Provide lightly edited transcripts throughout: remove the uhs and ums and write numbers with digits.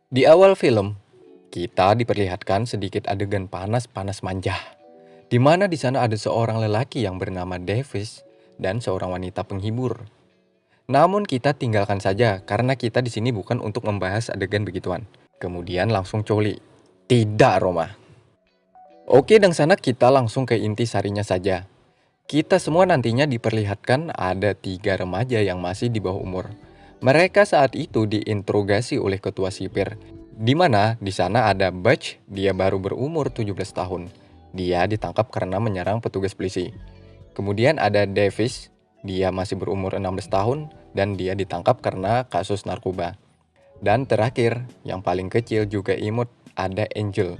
Di awal film, kita diperlihatkan sedikit adegan panas-panas manja, di mana di sana ada seorang lelaki yang bernama Davis dan seorang wanita penghibur. Namun kita tinggalkan saja karena kita di sini bukan untuk membahas adegan begituan. Kemudian langsung coli. Tidak, Roma. Oke, dan sana kita langsung ke inti sarinya saja. Kita semua nantinya diperlihatkan ada 3 remaja yang masih di bawah umur. Mereka saat itu diinterogasi oleh ketua sipir, di mana di sana ada Butch, dia baru berumur 17 tahun. Dia ditangkap karena menyerang petugas polisi. Kemudian ada Davis, dia masih berumur 16 tahun dan dia ditangkap karena kasus narkoba. Dan terakhir, yang paling kecil juga imut, ada Angel.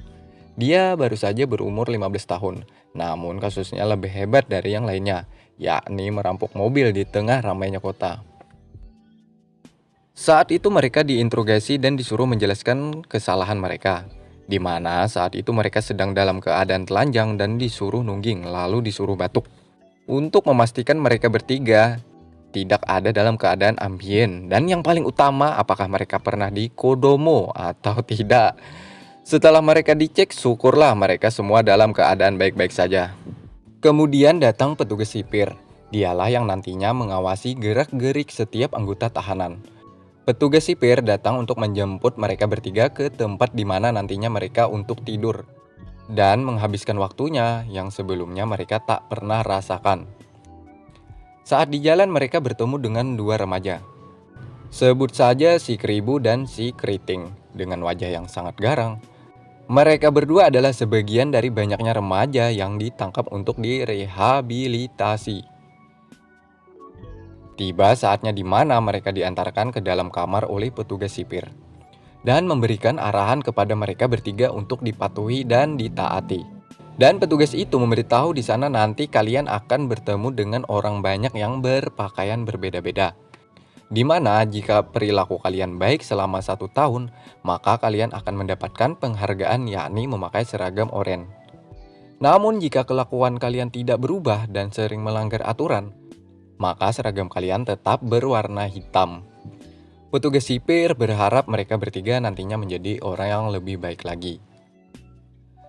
Dia baru saja berumur 15 tahun, namun kasusnya lebih hebat dari yang lainnya, yakni merampok mobil di tengah ramainya kota. Saat itu mereka diinterogasi dan disuruh menjelaskan kesalahan mereka, di mana saat itu mereka sedang dalam keadaan telanjang dan disuruh nungging lalu disuruh batuk. Untuk memastikan mereka bertiga tidak ada dalam keadaan ambien, dan yang paling utama apakah mereka pernah di Kodomo atau tidak. Setelah mereka dicek, syukurlah mereka semua dalam keadaan baik-baik saja. Kemudian datang petugas sipir. Dialah yang nantinya mengawasi gerak-gerik setiap anggota tahanan. Petugas sipir datang untuk menjemput mereka bertiga ke tempat di mana nantinya mereka untuk tidur dan menghabiskan waktunya yang sebelumnya mereka tak pernah rasakan. Saat di jalan mereka bertemu dengan 2 remaja. Sebut saja si Keribu dan si Keriting dengan wajah yang sangat garang. Mereka berdua adalah sebagian dari banyaknya remaja yang ditangkap untuk direhabilitasi. Tiba saatnya di mana mereka diantarkan ke dalam kamar oleh petugas sipir dan memberikan arahan kepada mereka bertiga untuk dipatuhi dan ditaati. Dan petugas itu memberitahu di sana nanti kalian akan bertemu dengan orang banyak yang berpakaian berbeda-beda. Di mana jika perilaku kalian baik selama 1 tahun, maka kalian akan mendapatkan penghargaan yakni memakai seragam oranye. Namun jika kelakuan kalian tidak berubah dan sering melanggar aturan, maka seragam kalian tetap berwarna hitam. Petugas sipir berharap mereka bertiga nantinya menjadi orang yang lebih baik lagi.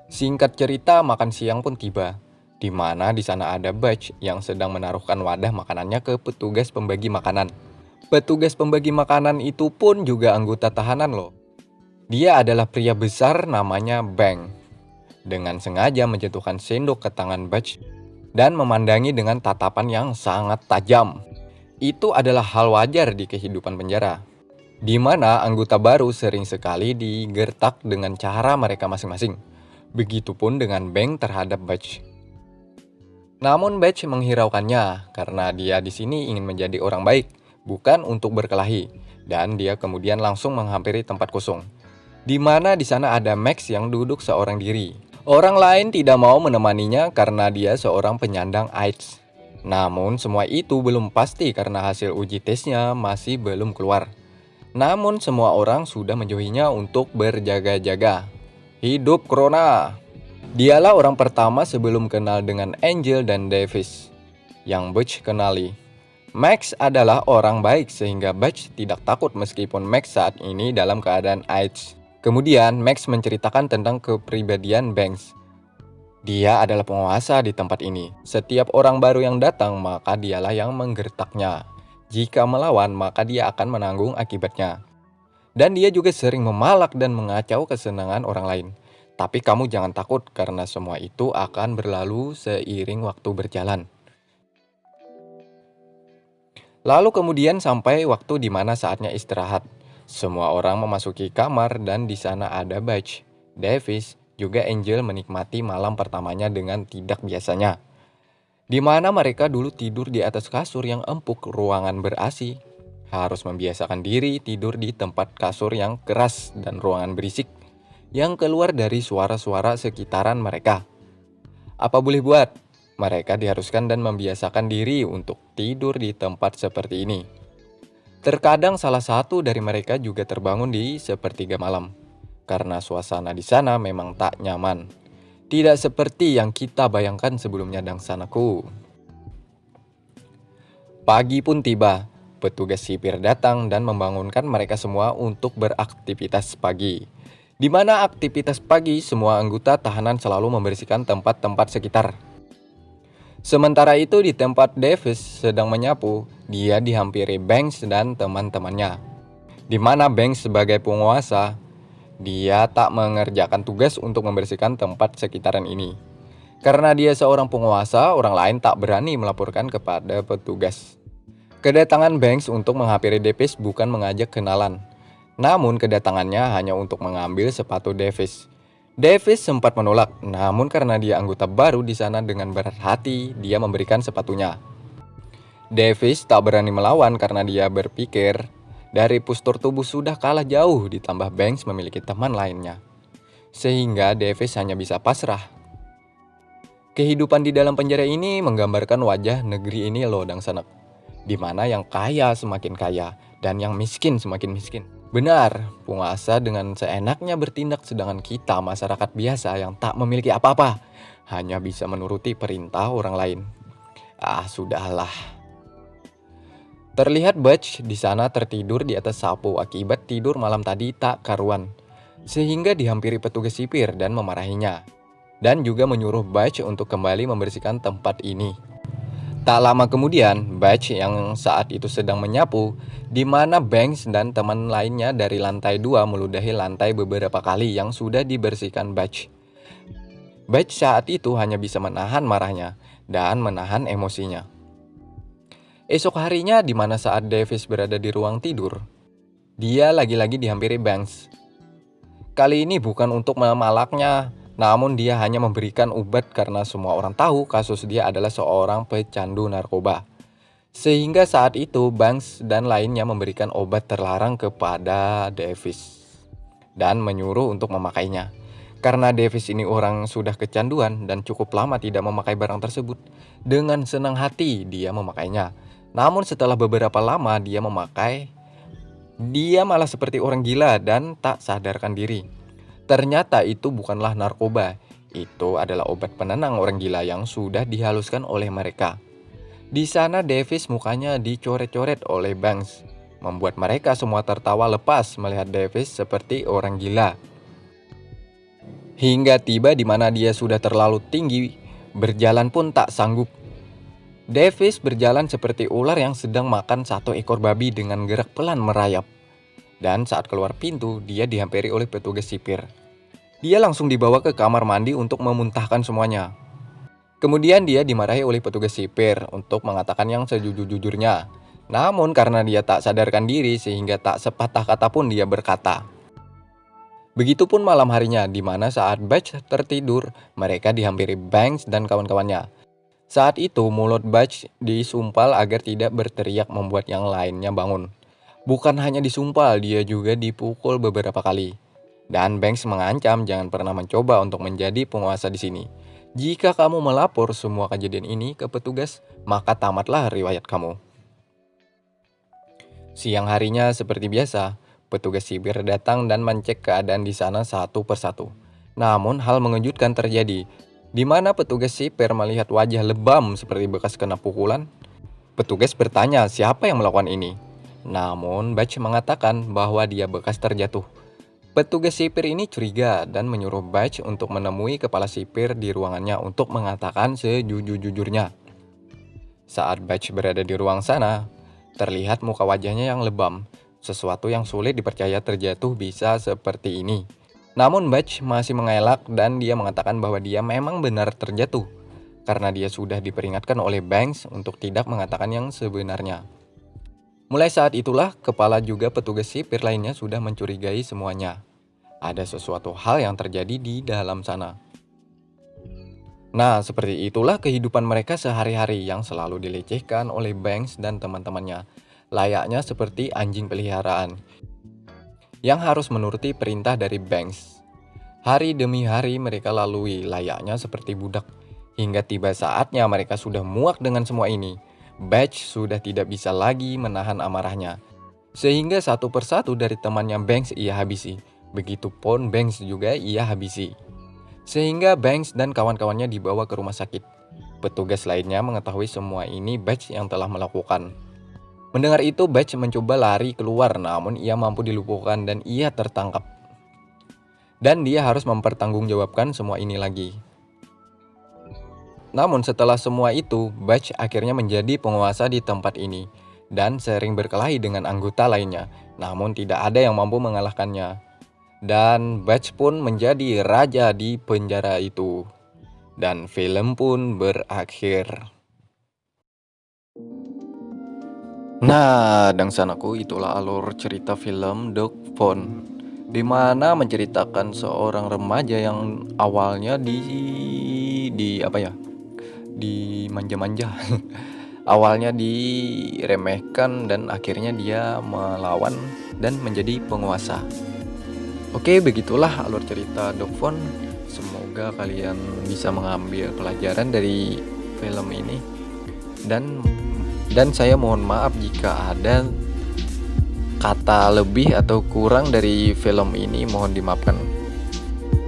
Singkat cerita, makan siang pun tiba, di mana di sana ada Butch yang sedang menaruhkan wadah makanannya ke petugas pembagi makanan. Petugas pembagi makanan itu pun juga anggota tahanan loh. Dia adalah pria besar namanya Bang. Dengan sengaja menjatuhkan sendok ke tangan Butch dan memandangi dengan tatapan yang sangat tajam. Itu adalah hal wajar di kehidupan penjara, di mana anggota baru sering sekali digertak dengan cara mereka masing-masing. Begitupun dengan Bang terhadap Butch. Namun Butch menghiraukannya karena dia di sini ingin menjadi orang baik, bukan untuk berkelahi, dan dia kemudian langsung menghampiri tempat kosong, di mana di sana ada Max yang duduk seorang diri. Orang lain tidak mau menemaninya karena dia seorang penyandang AIDS. Namun semua itu belum pasti karena hasil uji tesnya masih belum keluar. Namun semua orang sudah menjauhinya untuk berjaga-jaga. Hidup Corona! Dialah orang pertama sebelum kenal dengan Angel dan Davis yang Butch kenali. Max adalah orang baik sehingga Butch tidak takut meskipun Max saat ini dalam keadaan AIDS. Kemudian Max menceritakan tentang kepribadian Banks. Dia adalah penguasa di tempat ini. Setiap orang baru yang datang maka dialah yang menggertaknya. Jika melawan maka dia akan menanggung akibatnya. Dan dia juga sering memalak dan mengacau kesenangan orang lain. Tapi kamu jangan takut karena semua itu akan berlalu seiring waktu berjalan. Lalu kemudian sampai waktu di mana saatnya istirahat. Semua orang memasuki kamar dan di sana ada Butch, Davis, juga Angel menikmati malam pertamanya dengan tidak biasanya. Di mana mereka dulu tidur di atas kasur yang empuk, ruangan ber-AC. Harus membiasakan diri tidur di tempat kasur yang keras dan ruangan berisik yang keluar dari suara-suara sekitaran mereka. Apa boleh buat? Mereka diharuskan dan membiasakan diri untuk tidur di tempat seperti ini. Terkadang salah satu dari mereka juga terbangun di sepertiga malam, karena suasana di sana memang tak nyaman. Tidak seperti yang kita bayangkan sebelumnya dangsanaku. Pagi pun tiba. petugas sipir datang dan membangunkan mereka semua untuk beraktivitas pagi. Di mana aktivitas pagi, semua anggota tahanan selalu membersihkan tempat-tempat sekitar. Sementara itu di tempat Davis sedang menyapu, dia dihampiri Banks dan teman-temannya. Di mana Banks sebagai penguasa, dia tak mengerjakan tugas untuk membersihkan tempat sekitaran ini. Karena dia seorang penguasa, orang lain tak berani melaporkan kepada petugas. Kedatangan Banks untuk menghampiri Davis bukan mengajak kenalan. Namun kedatangannya hanya untuk mengambil sepatu Davis. Davis sempat menolak, namun karena dia anggota baru di sana dengan berat hati, dia memberikan sepatunya. Davis tak berani melawan karena dia berpikir, dari postur tubuh sudah kalah jauh ditambah Banks memiliki teman lainnya. Sehingga Davis hanya bisa pasrah. Kehidupan di dalam penjara ini menggambarkan wajah negeri ini lodang sanak, di mana yang kaya semakin kaya dan yang miskin semakin miskin. Benar, penguasa dengan seenaknya bertindak sedangkan kita masyarakat biasa yang tak memiliki apa-apa hanya bisa menuruti perintah orang lain. Sudahlah. Terlihat Butch di sana tertidur di atas sapu akibat tidur malam tadi tak karuan, sehingga dihampiri petugas sipir dan memarahinya, dan juga menyuruh Butch untuk kembali membersihkan tempat ini. Tak lama kemudian, Butch yang saat itu sedang menyapu, di mana Banks dan teman lainnya dari lantai 2 meludahi lantai beberapa kali yang sudah dibersihkan Butch. Butch saat itu hanya bisa menahan marahnya dan menahan emosinya. Esok harinya, di mana saat Davis berada di ruang tidur, dia lagi-lagi dihampiri Banks. Kali ini bukan untuk memalaknya, namun dia hanya memberikan obat karena semua orang tahu kasus dia adalah seorang pecandu narkoba. Sehingga saat itu Banks dan lainnya memberikan obat terlarang kepada Davis dan menyuruh untuk memakainya. Karena Davis ini orang sudah kecanduan dan cukup lama tidak memakai barang tersebut, dengan senang hati dia memakainya. Namun setelah beberapa lama dia memakai, dia malah seperti orang gila dan tak sadarkan diri. Ternyata itu bukanlah narkoba, itu adalah obat penenang orang gila yang sudah dihaluskan oleh mereka. Di sana Davis mukanya dicoret-coret oleh Banks, membuat mereka semua tertawa lepas melihat Davis seperti orang gila. Hingga tiba di mana dia sudah terlalu tinggi, berjalan pun tak sanggup. Davis berjalan seperti ular yang sedang makan satu ekor babi dengan gerak pelan merayap. Dan saat keluar pintu, dia dihampiri oleh petugas sipir. Dia langsung dibawa ke kamar mandi untuk memuntahkan semuanya. Kemudian dia dimarahi oleh petugas sipir untuk mengatakan yang sejujur-jujurnya. Namun karena dia tak sadarkan diri sehingga tak sepatah kata pun dia berkata. Begitupun malam harinya, di mana saat Butch tertidur, mereka dihampiri Banks dan kawan-kawannya. Saat itu mulut Butch disumpal agar tidak berteriak membuat yang lainnya bangun. Bukan hanya disumpal, dia juga dipukul beberapa kali. Dan Banks mengancam jangan pernah mencoba untuk menjadi penguasa di sini. Jika kamu melapor semua kejadian ini ke petugas, maka tamatlah riwayat kamu. Siang harinya seperti biasa, petugas sipir datang dan mencek keadaan di sana satu persatu. Namun hal mengejutkan terjadi, di mana petugas sipir melihat wajah lebam seperti bekas kena pukulan. Petugas bertanya siapa yang melakukan ini. Namun Butch mengatakan bahwa dia bekas terjatuh. Petugas sipir ini curiga dan menyuruh Butch untuk menemui kepala sipir di ruangannya untuk mengatakan sejujur-jujurnya. Saat Butch berada di ruang sana, terlihat muka wajahnya yang lebam, sesuatu yang sulit dipercaya terjatuh bisa seperti ini. Namun Butch masih mengelak dan dia mengatakan bahwa dia memang benar terjatuh, karena dia sudah diperingatkan oleh Banks untuk tidak mengatakan yang sebenarnya. Mulai saat itulah, kepala juga petugas sipir lainnya sudah mencurigai semuanya. Ada sesuatu hal yang terjadi di dalam sana. Nah, seperti itulah kehidupan mereka sehari-hari yang selalu dilecehkan oleh Banks dan teman-temannya. Layaknya seperti anjing peliharaan yang harus menuruti perintah dari Banks. Hari demi hari mereka lalui layaknya seperti budak. Hingga tiba saatnya mereka sudah muak dengan semua ini. Butch sudah tidak bisa lagi menahan amarahnya. Sehingga satu persatu dari temannya Banks ia habisi. Begitupun Banks juga ia habisi. Sehingga Banks dan kawan-kawannya dibawa ke rumah sakit. Petugas lainnya mengetahui semua ini Butch yang telah melakukan. Mendengar itu, Butch mencoba lari keluar, namun ia mampu dilumpuhkan dan ia tertangkap. Dan dia harus mempertanggungjawabkan semua ini lagi. Namun setelah semua itu, Butch akhirnya menjadi penguasa di tempat ini dan sering berkelahi dengan anggota lainnya, namun tidak ada yang mampu mengalahkannya. Dan Butch pun menjadi raja di penjara itu. Dan film pun berakhir. Nah, dangsanaku, itulah alur cerita film Dog Phone, di mana menceritakan seorang remaja yang awalnya di apa ya? Dimanja-manja. Awalnya diremehkan dan akhirnya dia melawan dan menjadi penguasa. Oke, begitulah alur cerita Dog Phone. Semoga kalian bisa mengambil pelajaran dari film ini. Dan saya mohon maaf jika ada kata lebih atau kurang dari film ini, mohon dimaafkan.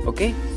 Oke.